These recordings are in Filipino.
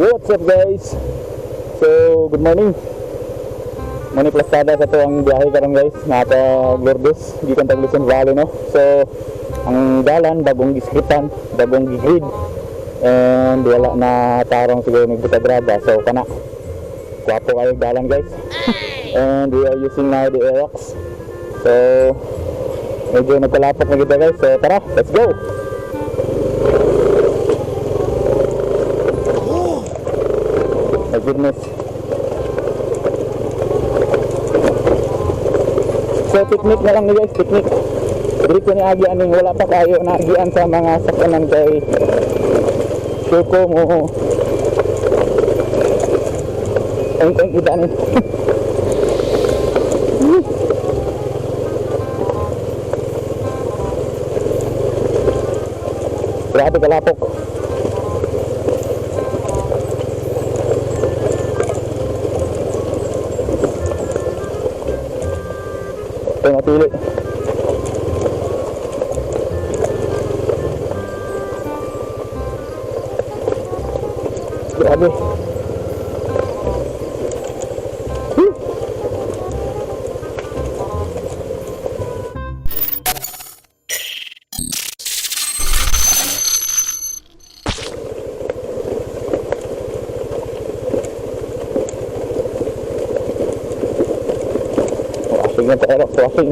What's up guys? So, good morning. Mani plastada sa to ang biyahe karon guys. Nata Lourdes, gikan tag Luzon Valley no. So, ang dalan bagong giskritan, bagong gigrid. And wala na tarong siguro nagbuta-brada. So, kana. Kwapo kayo dalan guys. And we are using now the Aerox. So, medyo nagkalapot na kita guys. So, tara, let's go! My goodness. So technique na lang ni guys, technique. Dili ko ni agian ning wala pa kayo na agian sa mga sakyanan kay sure ko mo ang kita ni. Grabe kalapok. Ito napili. Grabe. Washing na tayo, washing.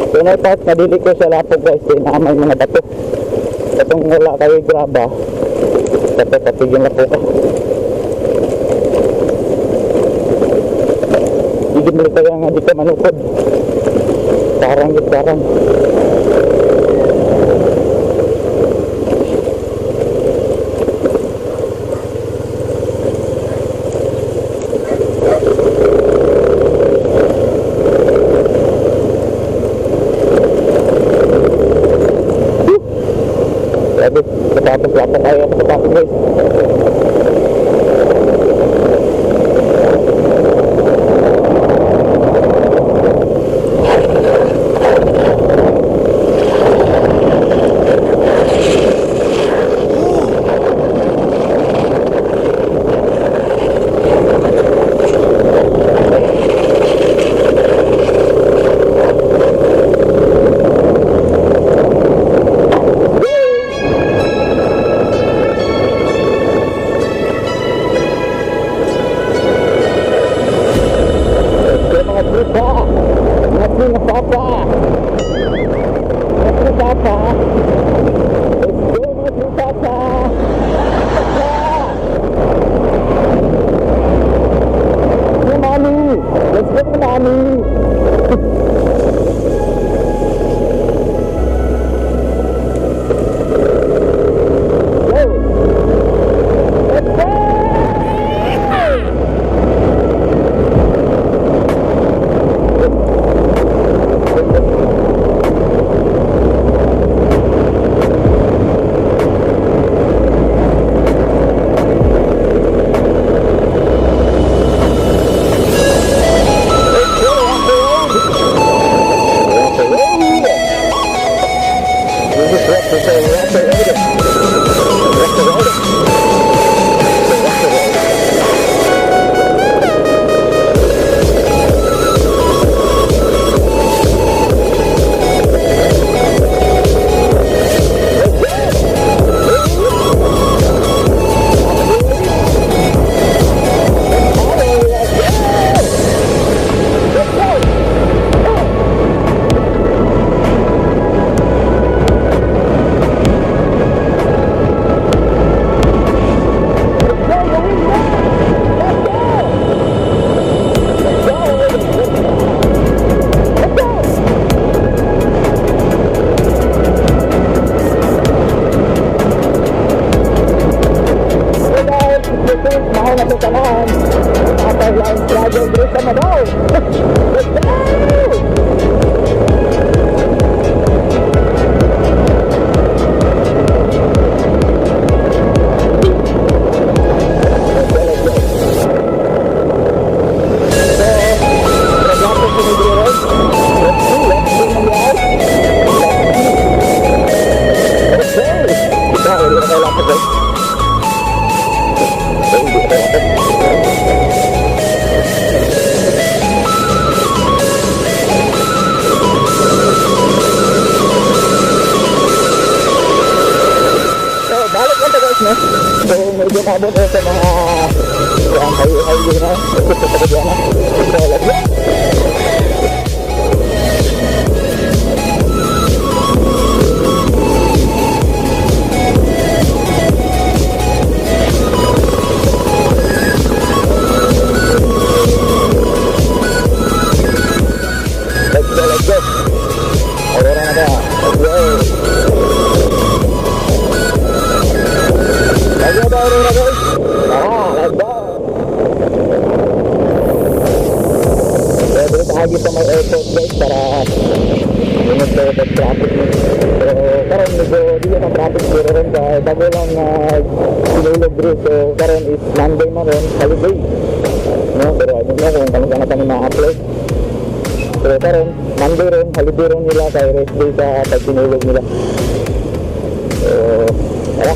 Tunay part, madili ko sa lapog guys, inaamay mga bato. Itong wala kayo graba, patigyan na po ka. Higit mo kayo nga di ka manukod. Parang. Grabe, katapos tayo guys. Let's go, Nani! Let's go! pasabot sa mga highway na. Ito sa Diana. So, let's go! Let's go. Aurora na ba? Let's go. Let's go ba, Aurora guys? Let's go. So, dito tayo sa may airport guys para ingat tayo sa traffic. So, karon medyo di na traffic pero rin dahil bago lang sinulog rin. So, karon is Monday na rin, holiday. No, pero I don't know kung kami kami ma-upload. So, karon Monday rin, holiday rin nila kaya rest day sa pagsinulog nila. So, tara.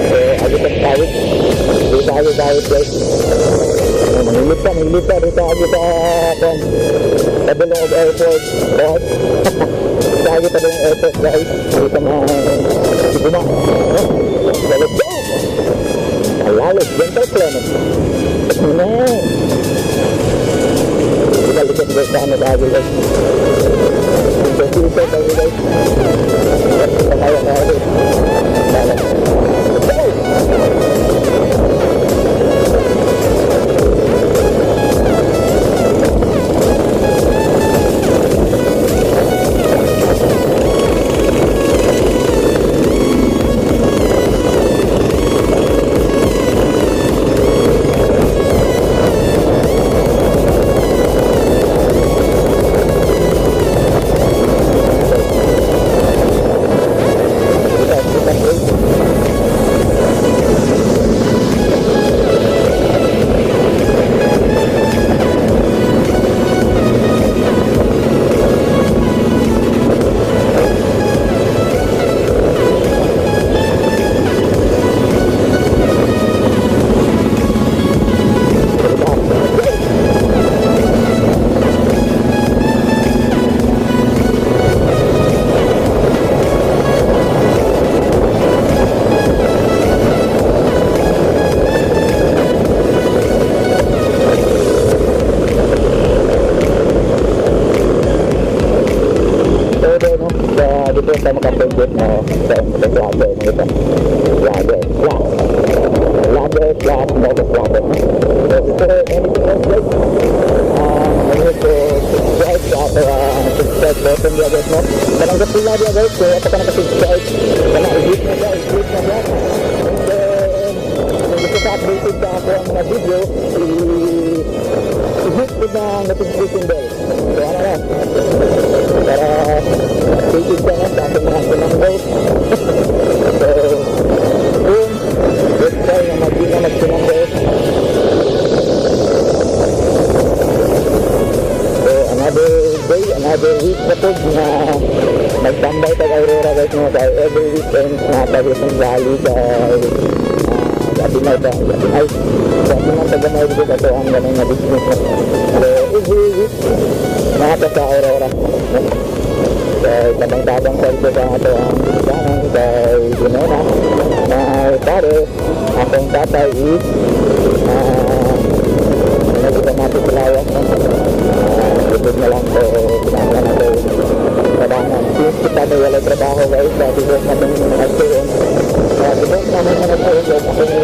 So, agit ang tawid. Dito tawid guys. Manilip ka dito agit sa Balong of Airport. Dito agit sa Balong Airport guys. Dito na Siguma. So, let's go! Alalos, gentle planet. Ano? Kita lihat guys sa ano tayo guys. Kita tayo guys. Kita tayo guys. Let's go! Dito sa makapagod na sa lager nito. Lager, motor. So, is there anything else guys? I need to subscribe sa subscribe button dia guys, no? Baranggat pula dia guys, so apa ka naka-subscribe? Kana i-hit na siya. And then, kung gusto ka updated ka ako ang mga video, i-hit ko na notification bell. So, ano na? Para updated ka na sa ating mga pinanggaw. So, boom. Let's try na magpinanggaw. So, another day, another week na po na magtambay tag Aurora guys, no? Dahil every weekend na tayo sa Valley sa Gatinay ba? Gatinay. Gatinay tagamay dito sa ang ganun na business na. So, every week nakata sa Aurora. So, tabang-tabang sa ito sa ato ang isanang kay Ginona na pare, akong tatay is nag-automatic lawas ibig na lang po pinakala na ito trabahan. Since kita na wala trabaho guys, bigos natin nagtuon bigos namin na nagtuon guys, ako na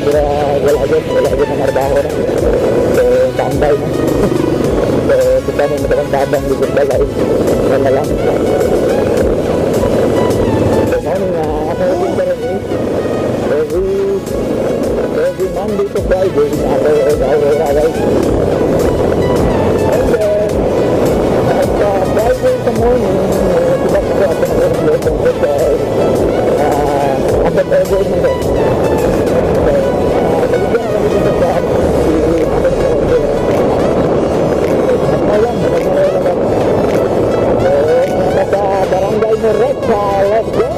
wala agad na trabaho na. So, tambay na. So, kita na matabang-tabang bigos balay wala lang. So, morning ako rin ka rin is every Monday to Friday ako Aurora guys. And then Friday in the morning kita ko ako nag-upload ng social after Friday nito. So, taligyan ako dito sa sa barangay ni Recha. Let's go!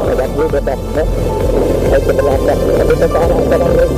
nag-upgrade ito, no? Ay, sa balata. Sabi sa parang ito lang, guys.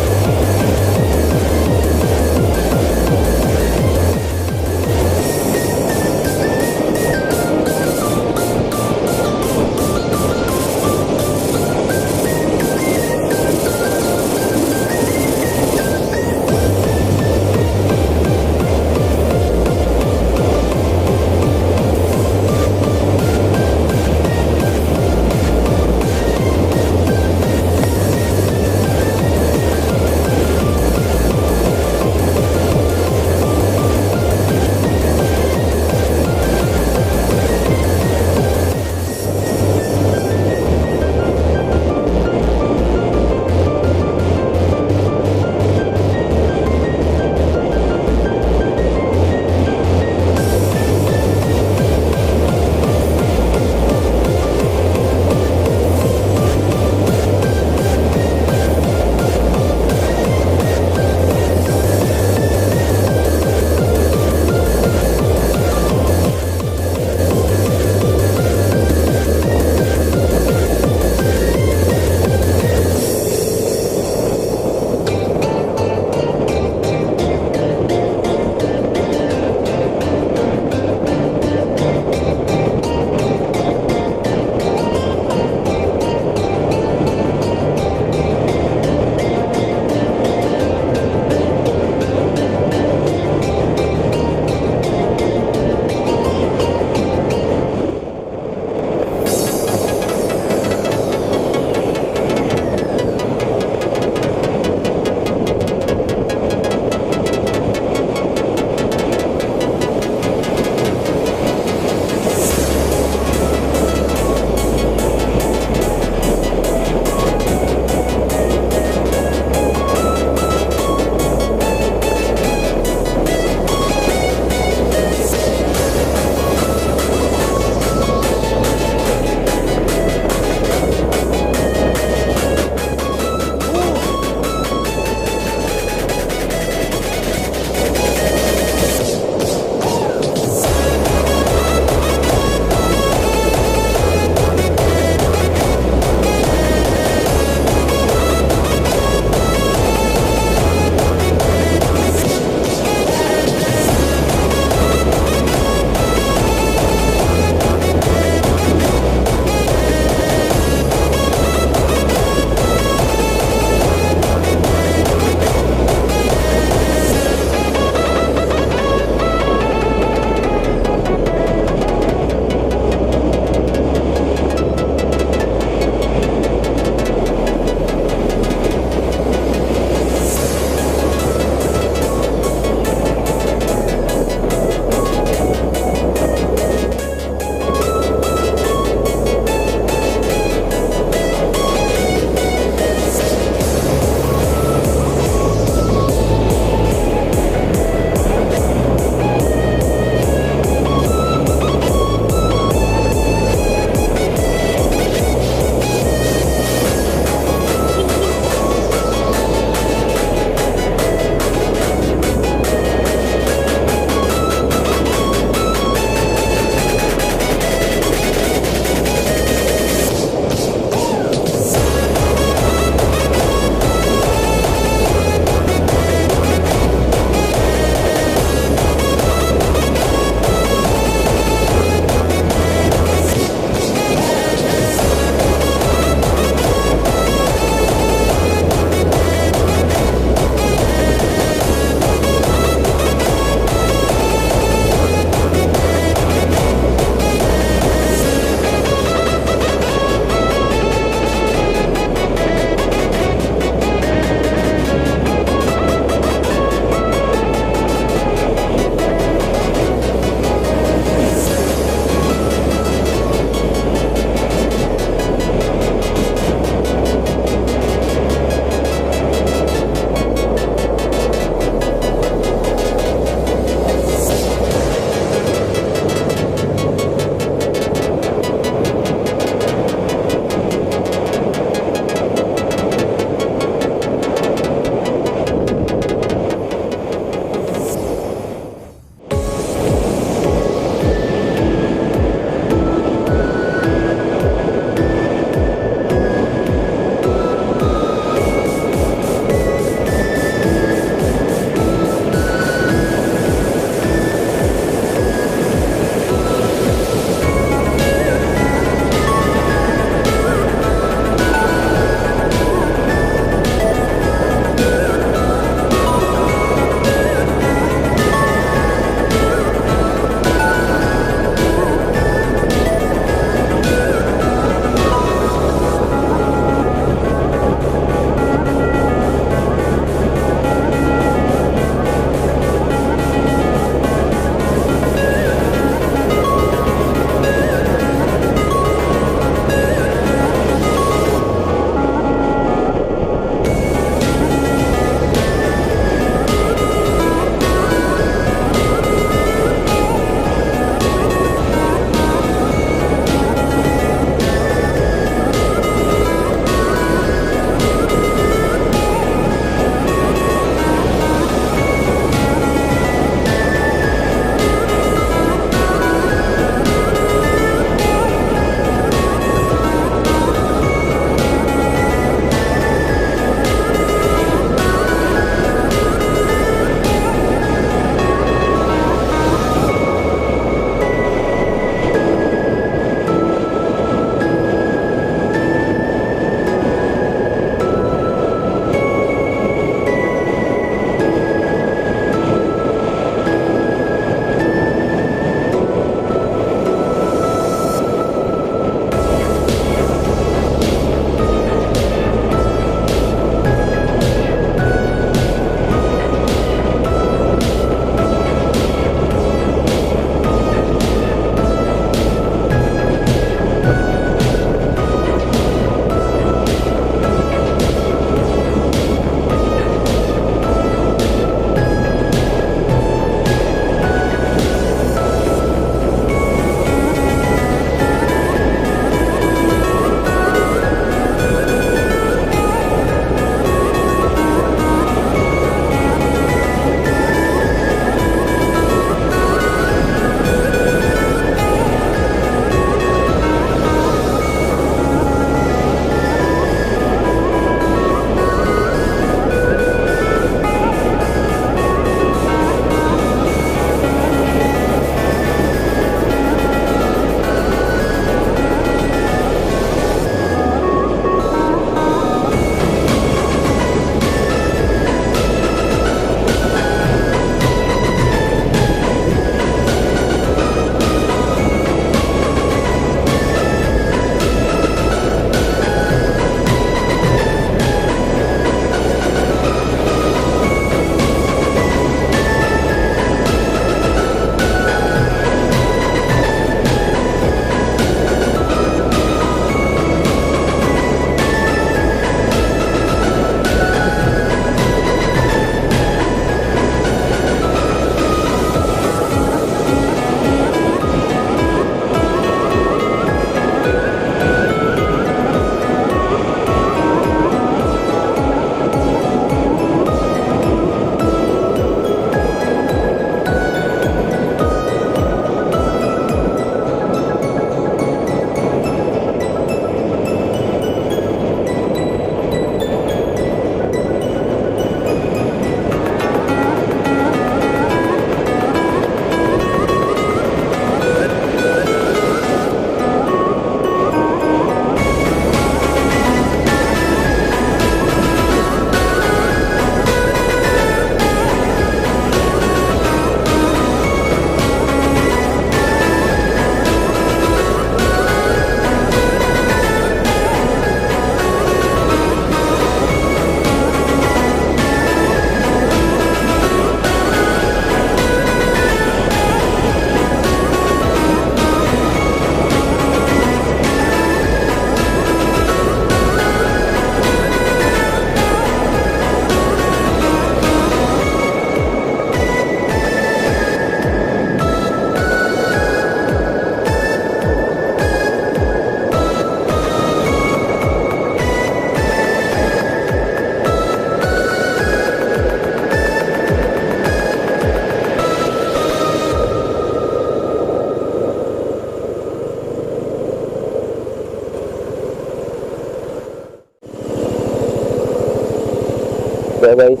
guys,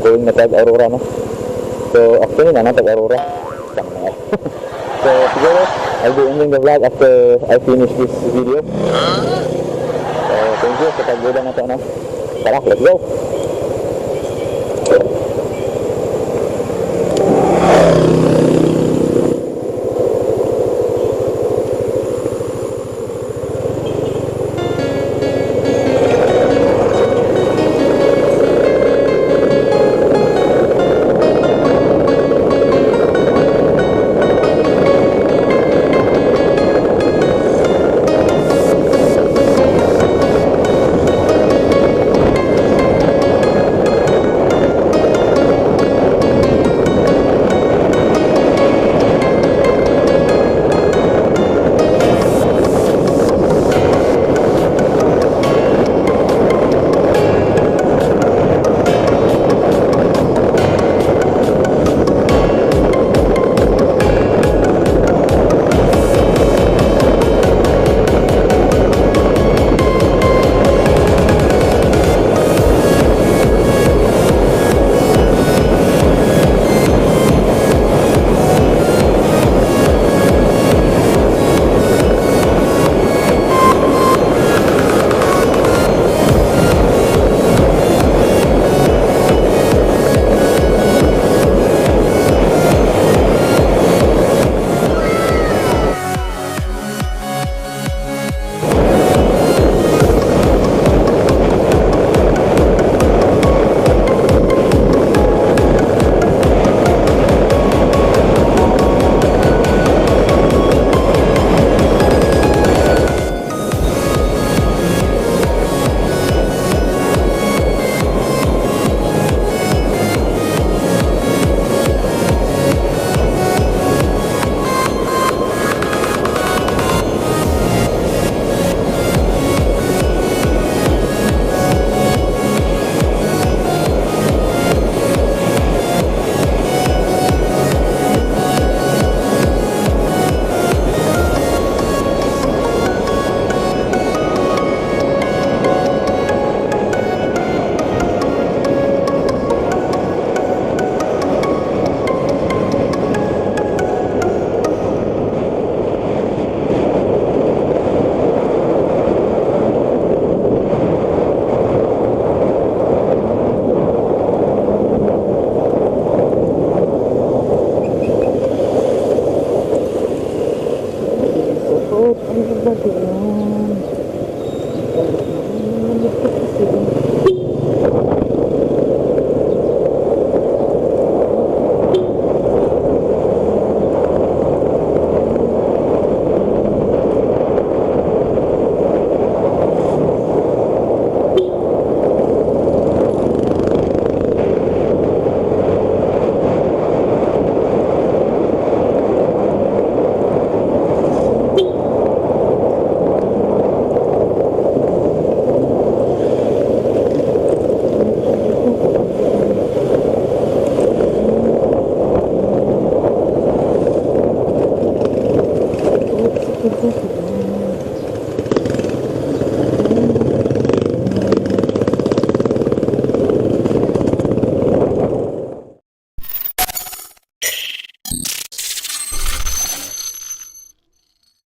going na tag Aurora no. So actually na tag Aurora. So siguro I'll be ending the vlog after I finish this video. So thank you sa pagbuda na to no. Tara, let's go. Ang ganda.